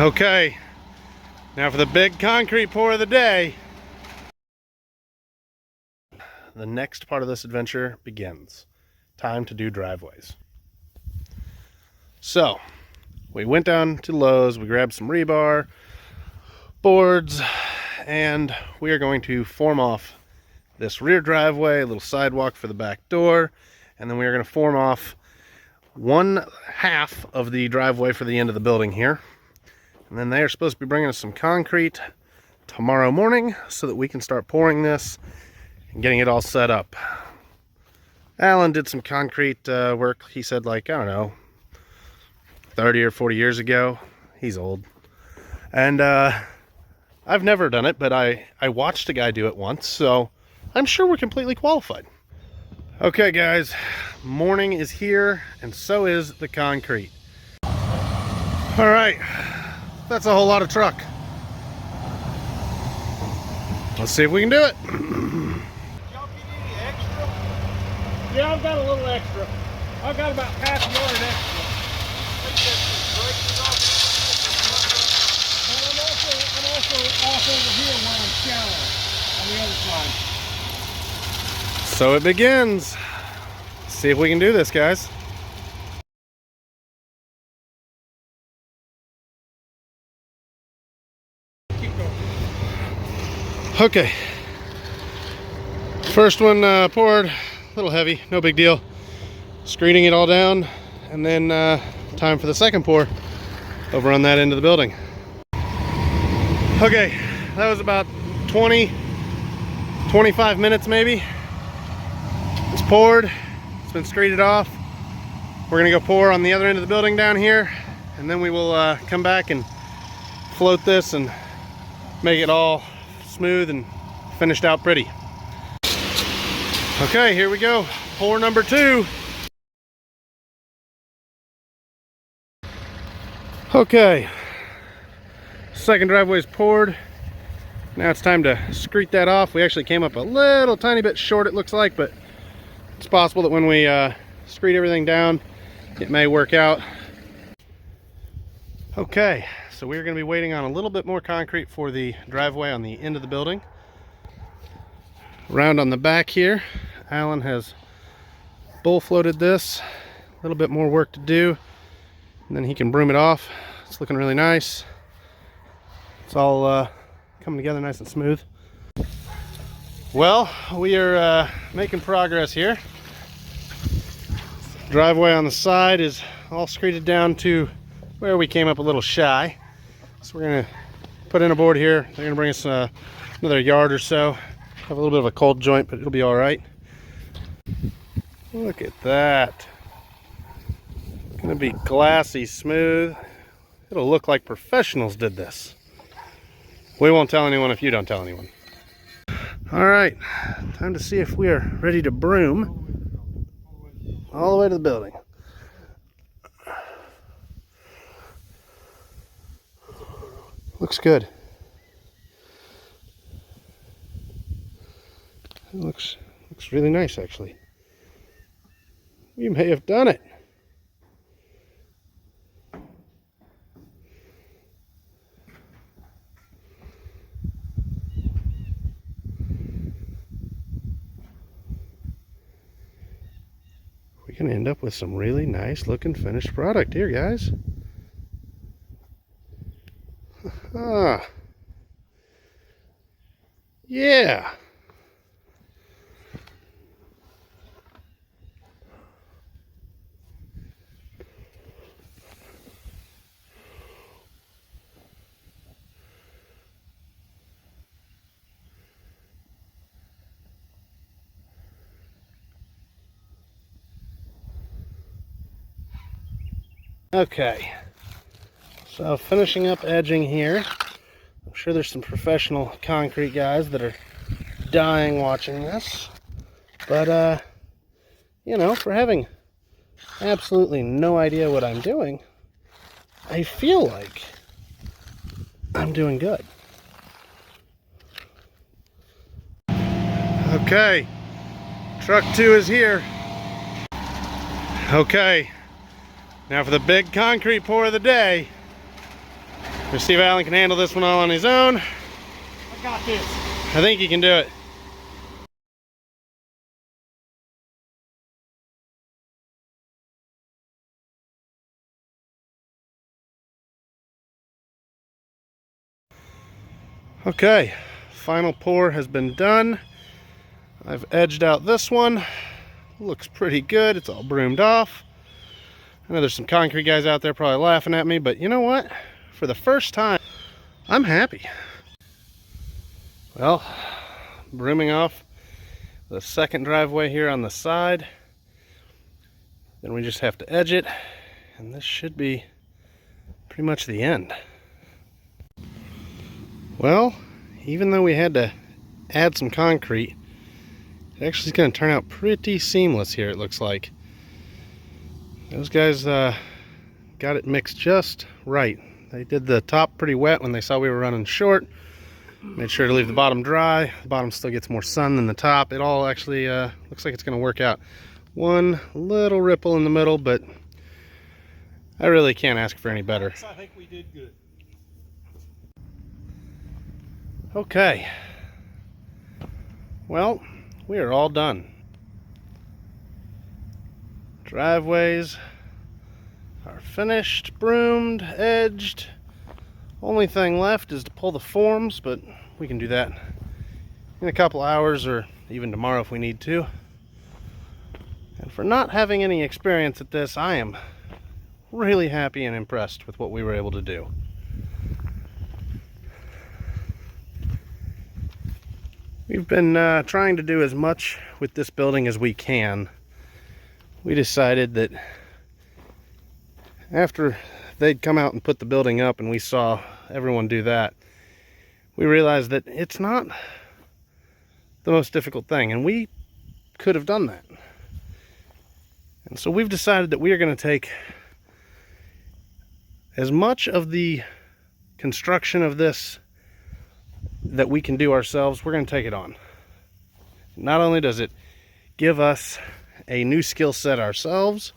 Okay, now for the big concrete pour of the day. The next part of this adventure begins. Time to do driveways. So, we went down to Lowe's, we grabbed some rebar, boards, and we are going to form off this rear driveway, a little sidewalk for the back door, and then we are going to form off one half of the driveway for the end of the building here. And then they are supposed to be bringing us some concrete tomorrow morning so that we can start pouring this and getting it all set up. Alan did some concrete work, he said, like, I don't know, 30 or 40 years ago. He's old. And I've never done it, but I watched a guy do it once, so I'm sure we're completely qualified. Okay guys, morning is here, and so is the concrete. All right, that's a whole lot of truck. Let's see if we can do it. Yeah, I've got a little extra. I've got about half a yard extra. And I'm also off over here where I'm shallow on the other side. So it begins. Let's see if we can do this, guys. Keep going. Okay. First one poured, a little heavy, no big deal. Screening it all down, and then time for the second pour over on that end of the building. Okay, that was about 25 minutes maybe. It's poured, it's been screeded off. We're gonna go pour on the other end of the building down here, and then we will come back and float this and make it all smooth and finished out pretty. Okay, here we go. Pour number 2. Okay, second driveway is poured. Now it's time to screed that off. We actually came up a little tiny bit short, it looks like, but it's possible that when we screed everything down, it may work out. Okay, so we're going to be waiting on a little bit more concrete for the driveway on the end of the building. Around on the back here, Alan has bull floated this. A little bit more work to do, and then he can broom it off. It's looking really nice. It's all coming together nice and smooth. Well, we are making progress here. Driveway on the side is all screeded down to where we came up a little shy. So we're gonna put in a board here. They're gonna bring us another yard or so. Have a little bit of a cold joint, but it'll be all right. Look at that. It's gonna be glassy smooth. It'll look like professionals did this. We won't tell anyone if you don't tell anyone. All right, time to see if we are ready to broom all the way to the building. Looks good. It looks really nice, actually. We may have done it. We're gonna end up with some really nice looking finished product here, guys. Ah, yeah. Okay, so finishing up edging here. I'm sure there's some professional concrete guys that are dying watching this, but you know, for having absolutely no idea what I'm doing, I feel like I'm doing good. Okay, truck 2 is here. Okay, now for the big concrete pour of the day. Let's see if Alan can handle this one all on his own. I got this. I think he can do it. Okay, final pour has been done. I've edged out this one. Looks pretty good. It's all broomed off. I know there's some concrete guys out there probably laughing at me, but you know what? For the first time, I'm happy. Well, brooming off the second driveway here on the side. Then we just have to edge it, and this should be pretty much the end. Well, even though we had to add some concrete, it actually is going to turn out pretty seamless here, it looks like. Those guys got it mixed just right. They did the top pretty wet when they saw we were running short. Made sure to leave the bottom dry. The bottom still gets more sun than the top. It all actually looks like it's going to work out. One little ripple in the middle, but I really can't ask for any better. I think we did good. Okay. Well, we are all done. Driveways are finished, broomed, edged. Only thing left is to pull the forms, but we can do that in a couple hours or even tomorrow if we need to. And for not having any experience at this, I am really happy and impressed with what we were able to do. We've been trying to do as much with this building as we can. We decided that after they'd come out and put the building up and we saw everyone do that, we realized that it's not the most difficult thing, and we could have done that. And so we've decided that we are going to take as much of the construction of this that we can do ourselves. We're going to take it on. Not only does it give us a new skill set ourselves,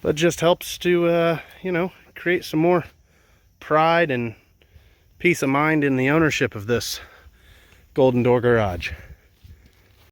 but just helps to create some more pride and peace of mind in the ownership of this Golden Door Garage.